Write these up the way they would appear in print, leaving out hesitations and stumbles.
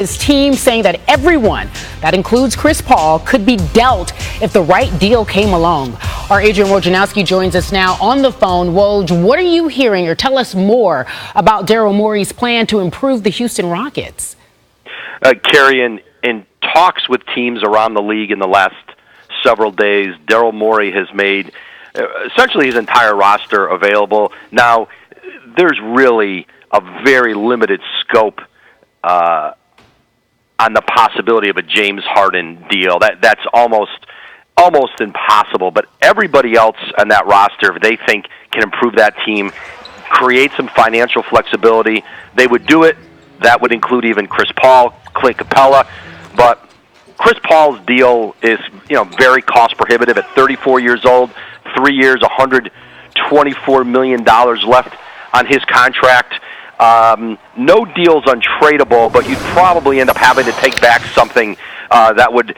His team saying that everyone, that includes Chris Paul, could be dealt if the right deal came along. Our Adrian Wojnarowski joins us now on the phone. Woj, what are you hearing, or tell us more about Daryl Morey's plan to improve the Houston Rockets? Carrie, in talks with teams around the league in the last several days, Daryl Morey has made essentially his entire roster available. Now, there's really a very limited scope on the possibility of a James Harden deal. That's almost impossible. But everybody else on that roster, if they think can improve that team, create some financial flexibility, they would do it. That would include even Chris Paul, Clint Capella. But Chris Paul's deal is, very cost prohibitive at 34 years old, 3 years, $124 million left on his contract. No deal's untradeable, but you'd probably end up having to take back something that would,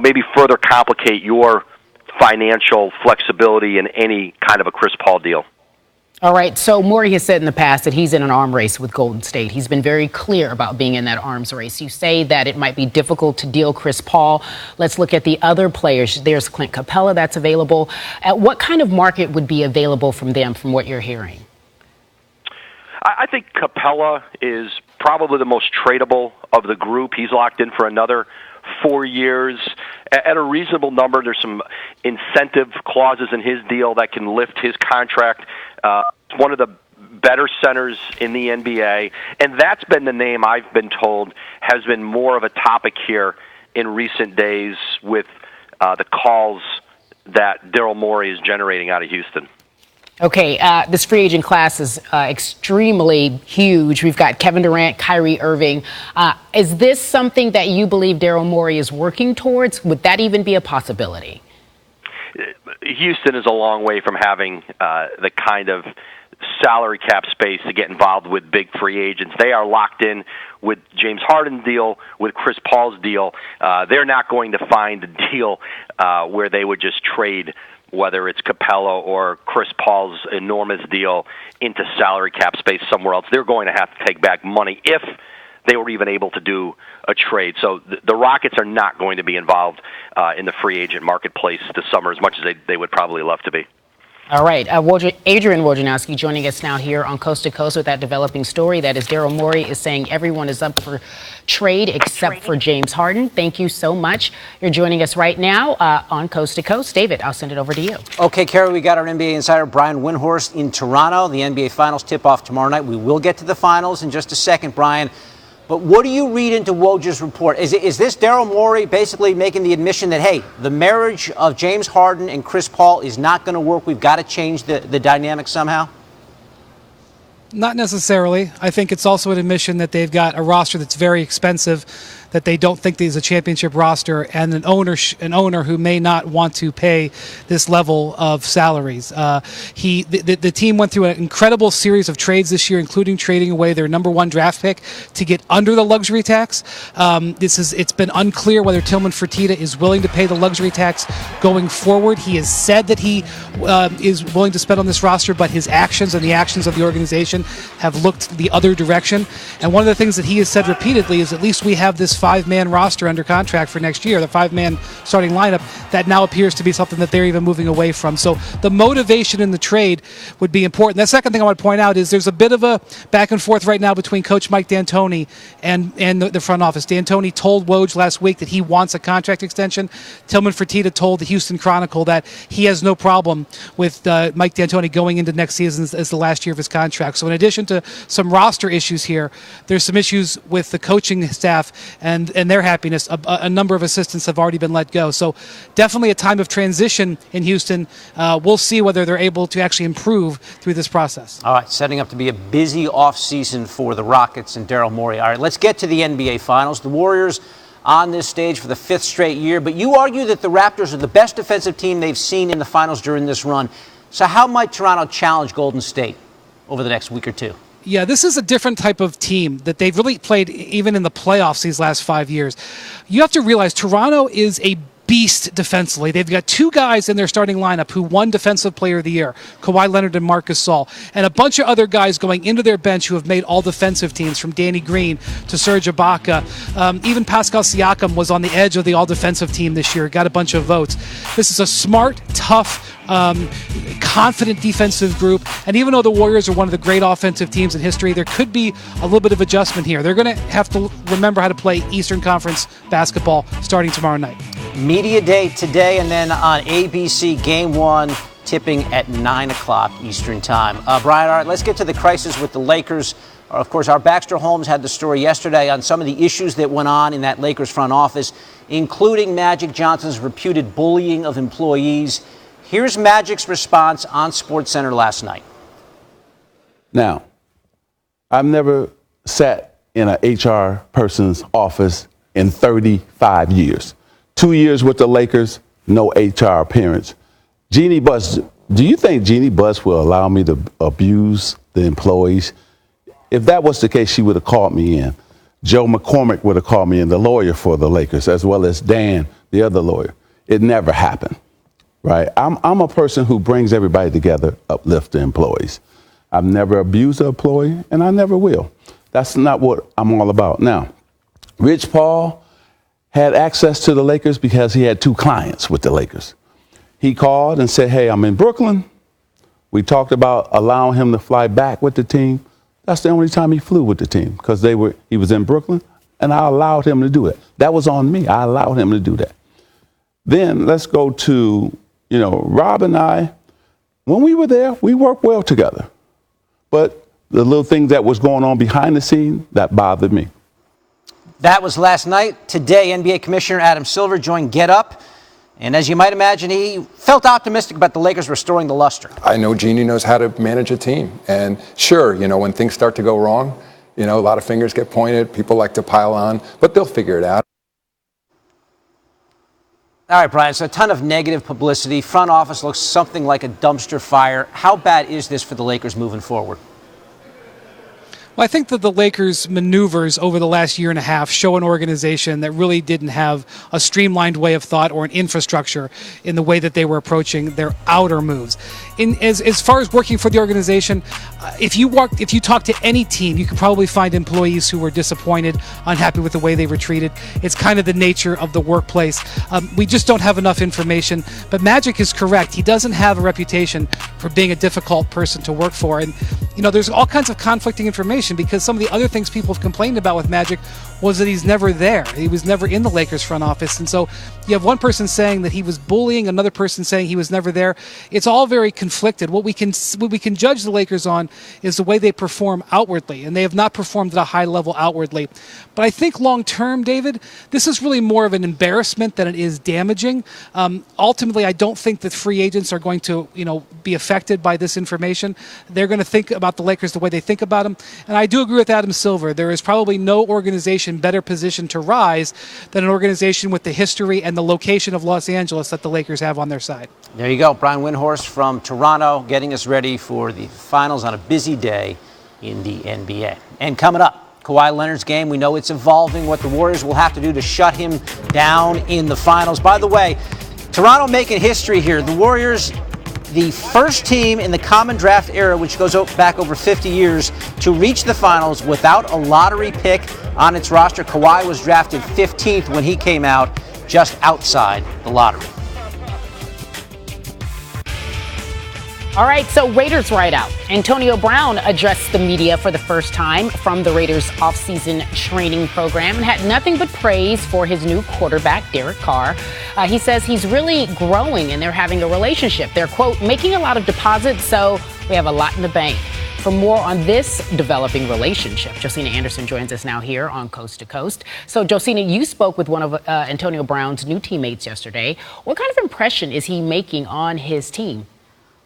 maybe further complicate your financial flexibility in any kind of a Chris Paul deal. All right, so Morey has said in the past that he's in an arm race with Golden State. He's been very clear about being in that arms race. You say that it might be difficult to deal Chris Paul. Let's look at the other players. There's Clint Capella that's available. What kind of market would be available from them, from what you're hearing? I think Capella is probably the most tradable of the group. He's locked in for another 4 years at a reasonable number. There's some incentive clauses in his deal that can lift his contract. It's one of the better centers in the NBA, and that's been the name I've been told has been more of a topic here in recent days with the calls that Daryl Morey is generating out of Houston. Okay, this free agent class is extremely huge. We've got Kevin Durant, Kyrie Irving. Is this something that you believe Daryl Morey is working towards? Would that even be a possibility? Houston is a long way from having the kind of salary cap space to get involved with big free agents. They are locked in with James Harden's deal, with Chris Paul's deal. They're not going to find a deal where they would just trade whether it's Capella or Chris Paul's enormous deal into salary cap space somewhere else. They're going to have to take back money if they were even able to do a trade. So the Rockets are not going to be involved in the free agent marketplace this summer as much as they would probably love to be. All right. Adrian Wojnarowski joining us now here on Coast to Coast with that developing story. That is, Daryl Morey is saying everyone is up for trade except for James Harden. Thank you so much. You're joining us right now on Coast to Coast. David, I'll send it over to you. Okay, Carrie, we got our NBA insider, Brian Windhorst, in Toronto. The NBA Finals tip-off tomorrow night. We will get to the finals in just a second, Brian. But what do you read into Woj's report? Is this Daryl Morey basically making the admission that, hey, the marriage of James Harden and Chris Paul is not going to work? We've got to change the dynamic somehow? Not necessarily. I think it's also an admission that they've got a roster that's very expensive, that they don't think there's a championship roster, and an owner who may not want to pay this level of salaries. The team went through an incredible series of trades this year, including trading away their number one draft pick to get under the luxury tax. It's been unclear whether Tillman Fertitta is willing to pay the luxury tax going forward. He has said that he is willing to spend on this roster, but his actions and the actions of the organization have looked the other direction. And one of the things that he has said repeatedly is at least we have this five-man roster under contract for next year, the five-man starting lineup, that now appears to be something that they're even moving away from. So the motivation in the trade would be important. The second thing I want to point out is there's a bit of a back and forth right now between Coach Mike D'Antoni and the front office. D'Antoni told Woj last week that he wants a contract extension. Tillman Fertitta told the Houston Chronicle that he has no problem with Mike D'Antoni going into next season as the last year of his contract. So in addition to some roster issues here, there's some issues with the coaching staff and their happiness. A number of assistants have already been let go. So definitely a time of transition in Houston. We'll see whether they're able to actually improve through this process. All right, setting up to be a busy offseason for the Rockets and Daryl Morey. All right, let's get to the NBA Finals. The Warriors on this stage for the fifth straight year, but you argue that the Raptors are the best defensive team they've seen in the finals during this run. So how might Toronto challenge Golden State over the next week or two? Yeah, this is a different type of team that they've really played even in the playoffs these last 5 years. You have to realize Toronto is a beast defensively. They've got two guys in their starting lineup who won Defensive Player of the Year, Kawhi Leonard and Marc Gasol, and a bunch of other guys going into their bench who have made all defensive teams, from Danny Green to Serge Ibaka. Even Pascal Siakam was on the edge of the all-defensive team this year, got a bunch of votes. This is a smart, tough, confident defensive group, and even though the Warriors are one of the great offensive teams in history, there could be a little bit of adjustment here. They're going to have to remember how to play Eastern Conference basketball starting tomorrow night. Media Day today, and then on ABC, Game 1, tipping at 9 o'clock Eastern Time. Brian, all right, let's get to the crisis with the Lakers. Of course, our Baxter Holmes had the story yesterday on some of the issues that went on in that Lakers front office, including Magic Johnson's reputed bullying of employees. Here's Magic's response on SportsCenter last night. Now, I've never sat in an HR person's office in 35 years. 2 years with the Lakers, no HR appearance. Jeannie Buss, do you think Jeannie Buss will allow me to abuse the employees? If that was the case, she would have called me in. Joe McCormick would have called me in, the lawyer for the Lakers, as well as Dan, the other lawyer. It never happened, right? I'm a person who brings everybody together, uplift the employees. I've never abused an employee, and I never will. That's not what I'm all about. Now, Rich Paul had access to the Lakers because he had two clients with the Lakers. He called and said, hey, I'm in Brooklyn. We talked about allowing him to fly back with the team. That's the only time he flew with the team, because he was in Brooklyn, and I allowed him to do it. That was on me. I allowed him to do that. Then let's go to, Rob and I, when we were there, we worked well together. But the little thing that was going on behind the scene, that bothered me. That was last night. Today, NBA Commissioner Adam Silver joined Get Up. And as you might imagine, he felt optimistic about the Lakers restoring the luster. I know Jeannie knows how to manage a team. And sure, when things start to go wrong, a lot of fingers get pointed. People like to pile on, but they'll figure it out. All right, Brian, so a ton of negative publicity. Front office looks something like a dumpster fire. How bad is this for the Lakers moving forward? Well, I think that the Lakers' maneuvers over the last year and a half show an organization that really didn't have a streamlined way of thought or an infrastructure in the way that they were approaching their outer moves. As far as working for the organization, if you talk to any team, you could probably find employees who were disappointed, unhappy with the way they were treated. It's kind of the nature of the workplace. We just don't have enough information. But Magic is correct. He doesn't have a reputation for being a difficult person to work for. And, there's all kinds of conflicting information, because some of the other things people have complained about with Magic was that he's never there. He was never in the Lakers front office. And so you have one person saying that he was bullying, another person saying he was never there. It's all very conflicted. What we can judge the Lakers on is the way they perform outwardly, and they have not performed at a high level outwardly. But I think long term, David, this is really more of an embarrassment than it is damaging. Ultimately, I don't think that free agents are going to, be affected by this information. They're going to think about the Lakers the way they think about them. And I do agree with Adam Silver. There is probably no organization better positioned to rise than an organization with the history and the location of Los Angeles that the Lakers have on their side. There you go. Brian Windhorst from Toronto getting us ready for the finals on a busy day in the NBA. And coming up, Kawhi Leonard's game. We know it's evolving, what the Warriors will have to do to shut him down in the finals. By the way, Toronto making history here. The Warriors, the first team in the common draft era, which goes back over 50 years, to reach the finals without a lottery pick on its roster. Kawhi was drafted 15th when he came out, just outside the lottery. All right, so Raiders right out. Antonio Brown addressed the media for the first time from the Raiders' offseason training program and had nothing but praise for his new quarterback, Derek Carr. He says he's really growing and they're having a relationship. They're, quote, making a lot of deposits, so we have a lot in the bank. For more on this developing relationship, Josina Anderson joins us now here on Coast to Coast. So, Josina, you spoke with one of Antonio Brown's new teammates yesterday. What kind of impression is he making on his team?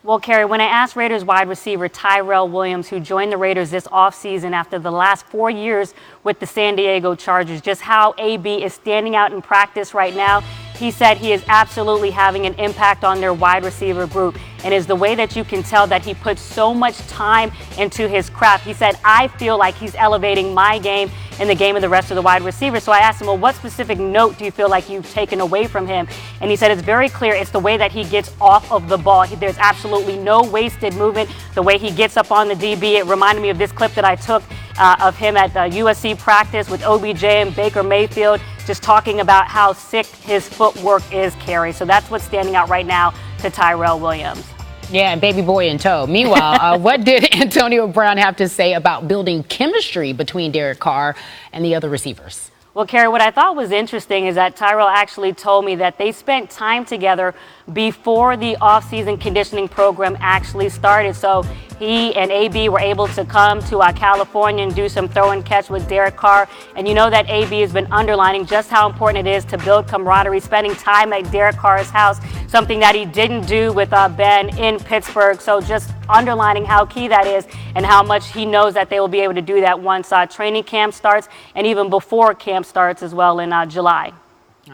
Well, Carrie, when I asked Raiders wide receiver Tyrell Williams, who joined the Raiders this offseason after the last 4 years with the San Diego Chargers, just how AB is standing out in practice right now, he said he is absolutely having an impact on their wide receiver group. and is the way that you can tell that he puts so much time into his craft. He said, I feel like he's elevating my game in the game of the rest of the wide receivers. So I asked him, well, what specific note do you feel like you've taken away from him? And he said it's very clear. It's the way that he gets off of the ball. There's absolutely no wasted movement. The way he gets up on the DB, it reminded me of this clip that I took of him at USC practice with OBJ and Baker Mayfield, just talking about how sick his footwork is, Carrie. So that's what's standing out right now to Tyrell Williams. Yeah, and baby boy in tow. Meanwhile, what did Antonio Brown have to say about building chemistry between Derek Carr and the other receivers? Well, Carrie, what I thought was interesting is that Tyrell actually told me that they spent time together before the offseason conditioning program actually started. So he and AB were able to come to California and do some throw and catch with Derek Carr. And you know that AB has been underlining just how important it is to build camaraderie, spending time at Derek Carr's house, something that he didn't do with Ben in Pittsburgh. So just underlining how key that is and how much he knows that they will be able to do that once training camp starts and even before camp starts as well in July.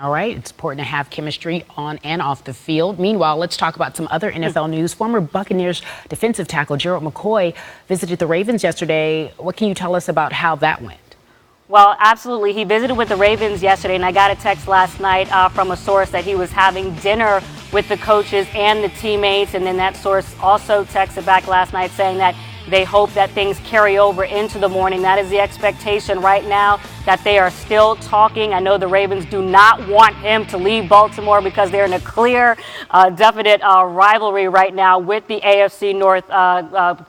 All right, it's important to have chemistry on and off the field. Meanwhile, let's talk about some other NFL news. Former Buccaneers defensive tackle Gerald McCoy visited the Ravens yesterday. What can you tell us about how that went? Well, absolutely. He visited with the Ravens yesterday, and I got a text last night from a source that he was having dinner with the coaches and the teammates, and then that source also texted back last night saying that they hope that things carry over into the morning. That is the expectation right now, that they are still talking. I know the Ravens do not want him to leave Baltimore because they're in a clear, definite rivalry right now with the AFC North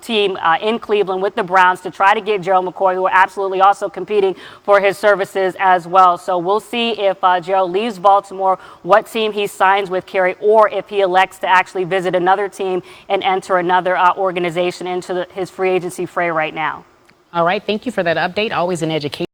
team in Cleveland with the Browns to try to get Gerald McCoy, who are absolutely also competing for his services as well. So we'll see if Gerald leaves Baltimore, what team he signs with, Kerry, or if he elects to actually visit another team and enter another organization into his free agency fray right now. All right, thank you for that update. Always an education.